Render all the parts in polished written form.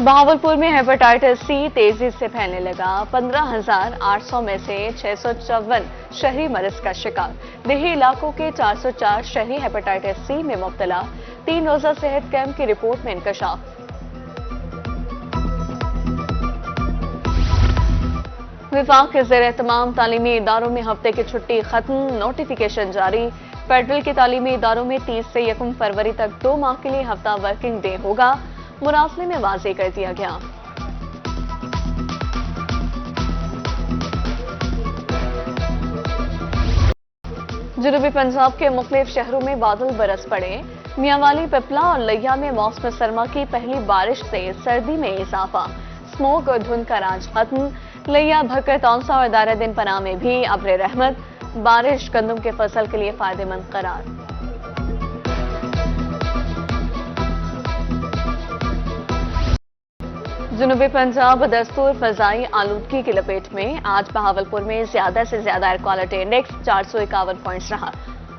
बहावलपुर में hepatitis C तेजी से फैलने लगा। 15,800 में से 654 शहरी मरीज का शिकार। देही इलाकों के 404 शहरी हेपेटाइटिस सी में मुब्तला। 3 रोजा सेहत कैंप की रिपोर्ट में इंकशाफ। विफाक के ज़ेर तमाम तालीमी इदारों में हफ्ते की छुट्टी खत्म। नोटिफिकेशन जारी। फेडरल के तालीमी इदारों में 30 से 1 फरवरी तक 2 माह के लिए हफ्ता वर्किंग डे होगा। मुरासले में वाज़ेह कर दिया गया। जनूबी पंजाब के मुख्तलिफ शहरों में बादल बरस पड़े। मियांवाली, पिपला और लिया में मौसम सरमा की पहली बारिश से सर्दी में इजाफा। स्मोक और धुंध का राज खत्म। लिया, भक्कर, तौंसा और दारुद्दीन पनाह में भी अब्र रहमत। बारिश गंदम के फसल के लिए फायदेमंद करार। जनूबी पंजाब बदस्तूर फजाई आलूदगी की लपेट में। आज बहावलपुर में ज्यादा से ज्यादा एयर क्वालिटी इंडेक्स 451 पॉइंट्स रहा।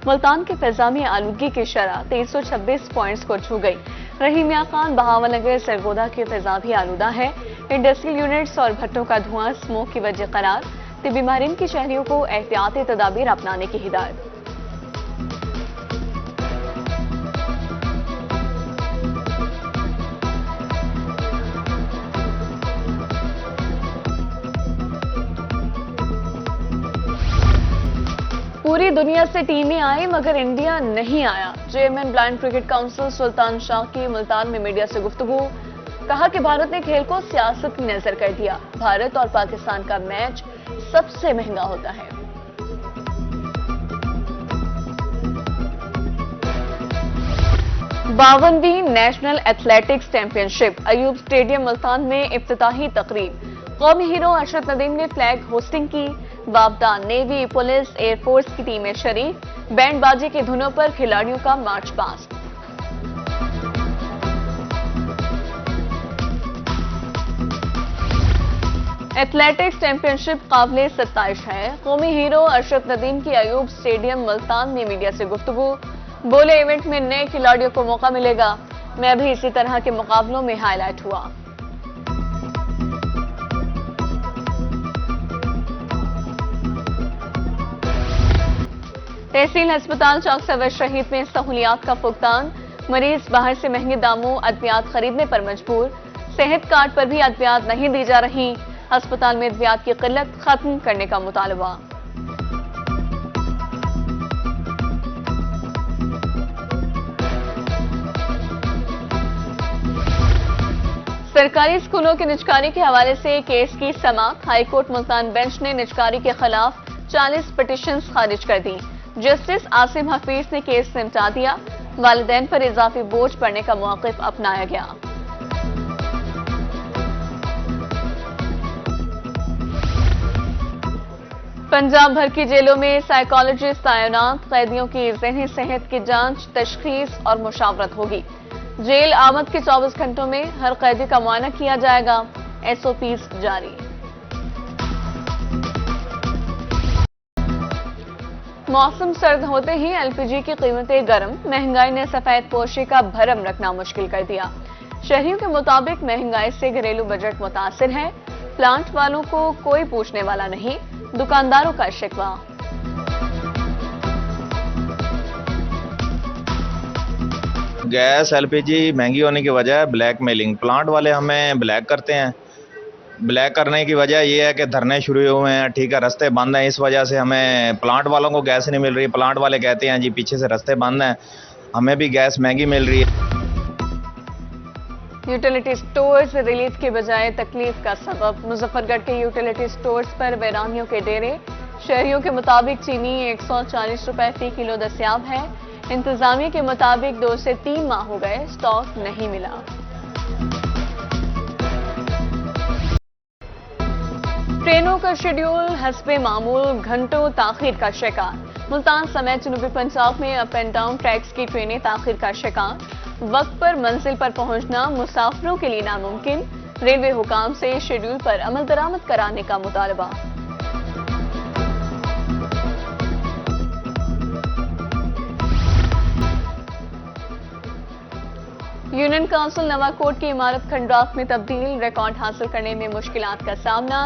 मुल्तान के फिजा में आलूदगी की शरह 326 पॉइंट्स को छू गई। रहीम मियां खान, बहावल नगर, सरगोदा की फिजा भी आलूदा है। इंडस्ट्रियल यूनिट्स और भट्टों का धुआं स्मोक की वजह करार। तिब्बी माहिरीन की शहरियों को एहतियाती तदाबीर अपनाने की हिदायत। पूरी दुनिया से टीमें आई मगर इंडिया नहीं आया। चेयरमैन ब्लाइंड क्रिकेट काउंसिल सुल्तान शाह की मुल्तान में मीडिया से गुफ्तगू। कहा कि भारत ने खेल को सियासत की नजर कर दिया। भारत और पाकिस्तान का मैच सबसे महंगा होता है। बावनवीं national athletics championship Ayub stadium Multan में इफ्तिताही तकरीब। कौमी हीरो अरशद नदीम ने फ्लैग होस्टिंग की। वापदा, नेवी, पुलिस, एयरफोर्स की टीमें शरीक। बैंड बाजी की धुनों पर खिलाड़ियों का मार्च पास्ट। एथलेटिक्स चैंपियनशिप काबिले सत्ताइश है। कौमी हीरो अरशद नदीम की अयूब स्टेडियम मुल्तान में मीडिया से गुफ्तगू। बोले, इवेंट में नए खिलाड़ियों को मौका मिलेगा। मैं भी इसी तरह के मुकाबलों में हाईलाइट हुआ। तहसील अस्पताल चौक सवर शहीद में सहूलियात का फुकदान। मरीज बाहर से महंगे दामों अद्वियात खरीदने पर मजबूर। सेहत कार्ड पर भी अद्वियात नहीं दी जा रही। अस्पताल में अद्वियात की किल्लत खत्म करने का मुतालबा। सरकारी स्कूलों की निजकारी के हवाले से केस की समाअत। हाईकोर्ट मुल्तान बेंच ने निजकारी के खिलाफ 40 पिटीशंस खारिज कर दी। जस्टिस आसिम हफीज ने केस निपटा दिया। वालिदैन पर इजाफी बोझ पड़ने का मौक़िफ अपनाया गया। पंजाब भर की जेलों में साइकोलॉजिस्ट तैनात। कैदियों की ज़हनी सेहत की जांच, तशखीस और मुशावरत होगी। जेल आमद के 24 घंटों में हर कैदी का मुआयना किया जाएगा। एसओपीज जारी। मौसम सर्द होते ही एलपीजी की कीमतें गर्म। महंगाई ने सफेद पोशी का भरम रखना मुश्किल कर दिया। शहरियों के मुताबिक महंगाई से घरेलू बजट मुतासिर है। प्लांट वालों को कोई पूछने वाला नहीं। दुकानदारों का शिकवा। गैस एलपीजी महंगी होने की वजह ब्लैक मेलिंग। प्लांट वाले हमें ब्लैक करते हैं। ब्लैक करने की वजह यह है कि धरने शुरू हुए हैं, ठीक है, रास्ते बंद हैं। इस वजह से हमें प्लांट वालों को गैस नहीं मिल रही। प्लांट वाले कहते हैं जी पीछे से रास्ते बंद हैं, हमें भी गैस महंगी मिल रही है। यूटिलिटी स्टोर्स रिलीफ के बजाय तकलीफ का सबब। मुजफ्फरगढ़ के यूटिलिटी स्टोर्स पर वैरानियों के डेरे। शहरियों के मुताबिक चीनी 140 रुपए फी किलो दस्याब है। इंतजामिया के मुताबिक 2 से 3 माह हो गए, स्टॉक नहीं मिला। ट्रेनों का शेड्यूल हस्बे मामूल घंटों ताखीर का शिकार। मुल्तान समेत जनूबी पंजाब में अप एंड डाउन ट्रैक्स की ट्रेनें ताखीर का शिकार। वक्त पर मंजिल पर पहुंचना मुसाफिरों के लिए नामुमकिन। रेलवे हुकाम से शेड्यूल पर अमल दरामद कराने का मुतालबा। यूनियन काउंसिल नवाकोट की इमारत खंडरात में तब्दील, रिकॉर्ड हासिल करने में मुश्किलात का सामना।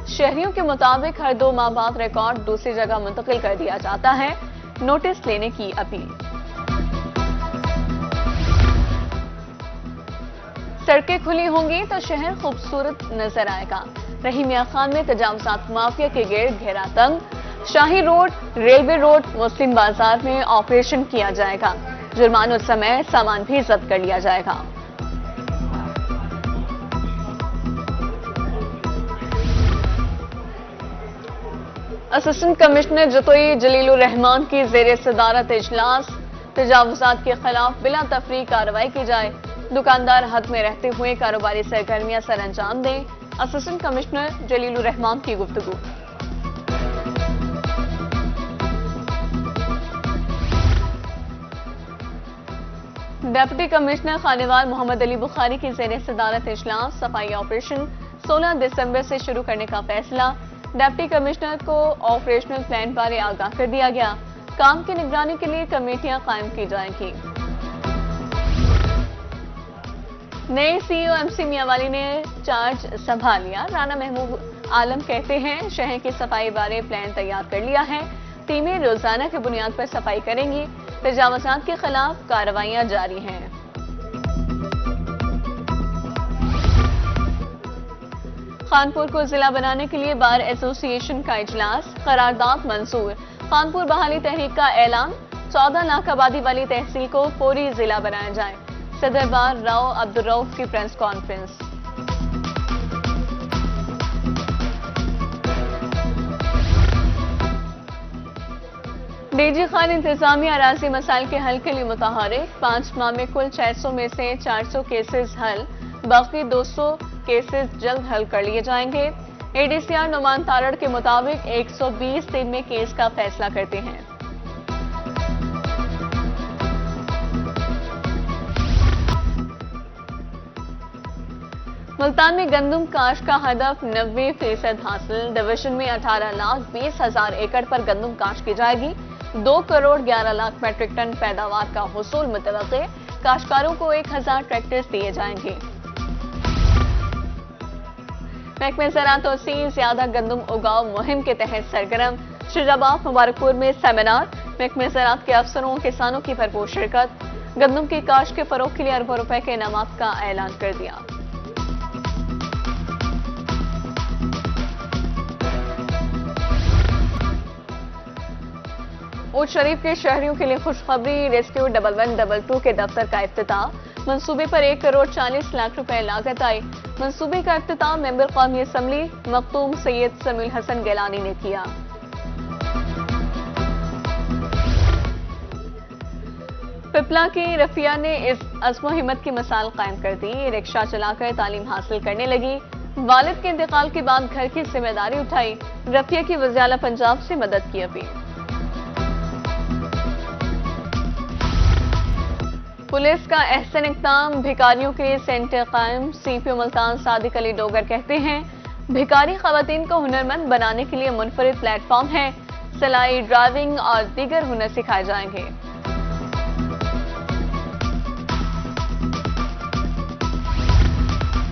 शहरियों के मुताबिक हर 2 माह बाद रिकॉर्ड दूसरी जगह मुंतकिल कर दिया जाता है, नोटिस लेने की अपील। सड़कें खुली होंगी तो शहर खूबसूरत नजर आएगा। रहीम मियां खान में तजावुजात माफिया के गिर्द घेरा तंग। शाही रोड, रेलवे रोड, मुस्लिम बाजार में ऑपरेशन किया जाएगा। जुर्मानों समय सामान भी जब्त कर लिया जाएगा। असिस्टेंट कमिश्नर जतोई जलीलुर रहमान की जेर सदारत इजलास। तजावुजात के खिलाफ बिला तफरीक कार्रवाई की जाए। दुकानदार हद में रहते हुए कारोबारी सरगर्मियां सर अंजाम दें। असिस्टेंट कमिश्नर जलीलुर रहमान की गुफ्तगू। डिप्टी कमिश्नर खानेवाल मोहम्मद अली बुखारी की जेर सदारत इजलास। सफाई ऑपरेशन 16 दिसंबर से शुरू करने का फैसला। डिप्टी कमिश्नर को ऑपरेशनल प्लान बारे आगाह कर दिया गया। काम की निगरानी के लिए कमेटियां कायम की जाएंगी। नए सीईओ एमसी मियांवाली ने चार्ज संभाल लिया। राना महमूद आलम कहते हैं, शहर की सफाई बारे प्लान तैयार कर लिया है। टीमें रोजाना की बुनियाद पर सफाई करेंगी। तजावुजात के खिलाफ कार्रवाइयां जारी हैं। खानपुर को जिला बनाने के लिए बार एसोसिएशन का इजलास। करारदाद मंजूर। खानपुर बहाली तहरीक का ऐलान। 14 लाख आबादी वाली तहसील को फौरी जिला बनाया जाए। सदर बार राव अब्दुल रऊफ की प्रेस कॉन्फ्रेंस। डीजी खान इंतजामिया अराजी मसाइल के हल के लिए मुतहरिक। 5 माह में कुल 600 में से 400 केसेस हल, बाकी 200 केसेस जल्द हल कर लिए जाएंगे। एडीसीआर नुमान तारड़ के मुताबिक 120 दिन में केस का फैसला करते हैं। मुल्तान में गंदम काश का हदफ 90% हासिल। डिवीजन में 18,20,000 एकड़ पर गंदम काश की जाएगी। 2 करोड़ 11 लाख मैट्रिक टन पैदावार का हुसूल मुतवक्के। काश्तकारों को 1000 ट्रैक्टर्स दिए जाएंगे। महकमे ज़राअत तोसी ज्यादा गंदम उगाओ मुहिम के तहत सरगर्म। शुजाबाद मुबारकपुर में सेमिनार। महकमे ज़राअत के अफसरों किसानों की भरपूर शिरकत। गंदम की काश के फरोग के लिए अरबों रुपए के इनामात का ऐलान कर दिया। ऊट शरीफ के शहरियों के लिए खुशखबरी। रेस्क्यू 1112 के दफ्तर का इफ्तिताह। मंसूबे पर 1 करोड़ 40 लाख रुपए लागत आई। मंसूबे का इफ्तिताह मेंबर कौमी असम्बली मखतूम सैयद समीउल हसन गिलानी ने किया। पिपला की रफिया ने इस अज़्म हिम्मत की मिसाल कायम कर दी। रिक्शा चलाकर तालीम हासिल करने लगी। वालिद के इंतकाल के बाद घर की जिम्मेदारी उठाई। रफिया की वज़ीर आला पंजाब से मदद की अपील। पुलिस का अहसन इक़दाम। भिखारियों के लिए सेंटर कायम। सीपीओ मुल्तान सादिक अली डोगर कहते हैं, भिखारी खवातीन को हुनरमंद बनाने के लिए मुनफरिद प्लेटफॉर्म है। सिलाई, ड्राइविंग और दीगर हुनर सिखाए जाएंगे।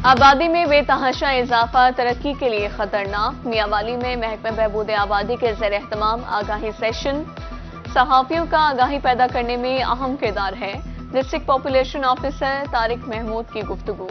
आबादी में बेतहाशा इजाफा तरक्की के लिए खतरनाक। मियांवाली में महकमा बहबूद आबादी के ज़ेर एहतमाम आगाही सेशन। सहाफियों का आगाही पैदा करने में अहम किरदार है। District population officer Tariq Mahmood की गुफ्तगू।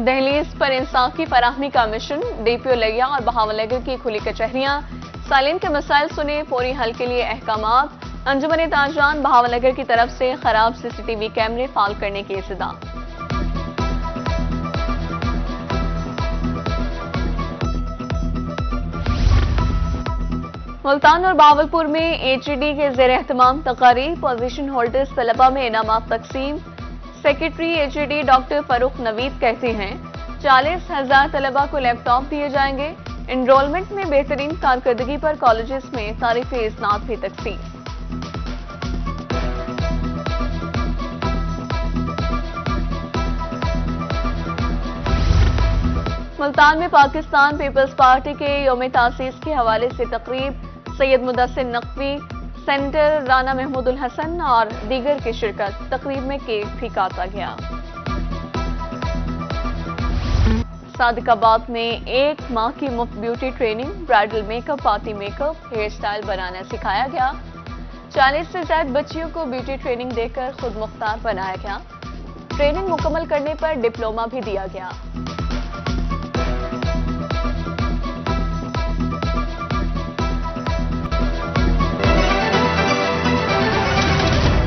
दहलीज पर इंसाफ की फराहमी का मिशन। डीपीओ लिया और बहावलनगर की खुली कचहरियां। सालीन के मसाइल सुने, फौरी हल के लिए अहकामात। अंजुमन ताजरान बहावलनगर की तरफ से खराब सीसीटीवी कैमरे फाल करने की इस्तदा। मुल्तान और बावलपुर में एचईडी के ज़ेर एहतमाम तकारीब। पोजीशन होल्डर्स तलबा में इनामात तकसीम। सेक्रेटरी एचईडी डॉक्टर फरूख नवीद कहते हैं, 40,000 तलबा को लैपटॉप दिए जाएंगे। एनरोलमेंट में बेहतरीन कारकर्दगी पर कॉलेजेस में तारीफे इस्नाद भी तकसीम। मुल्तान में पाकिस्तान पीपल्स पार्टी के यौम तासीस के हवाले से तकरीब। सैयद मुदस्सिर नकवी, सेनेटर राना महमूदुल हसन और दीगर की शिरकत। तकरीब में केक भी काटा गया। सादिकाबाद में 1 माह की मुफ्त beauty training, bridal makeup, party makeup, hair style बनाना सिखाया गया। 40 से ज्यादा बच्चियों को ब्यूटी ट्रेनिंग देकर खुद मुख्तार बनाया गया। ट्रेनिंग मुकम्मल करने पर डिप्लोमा भी दिया गया।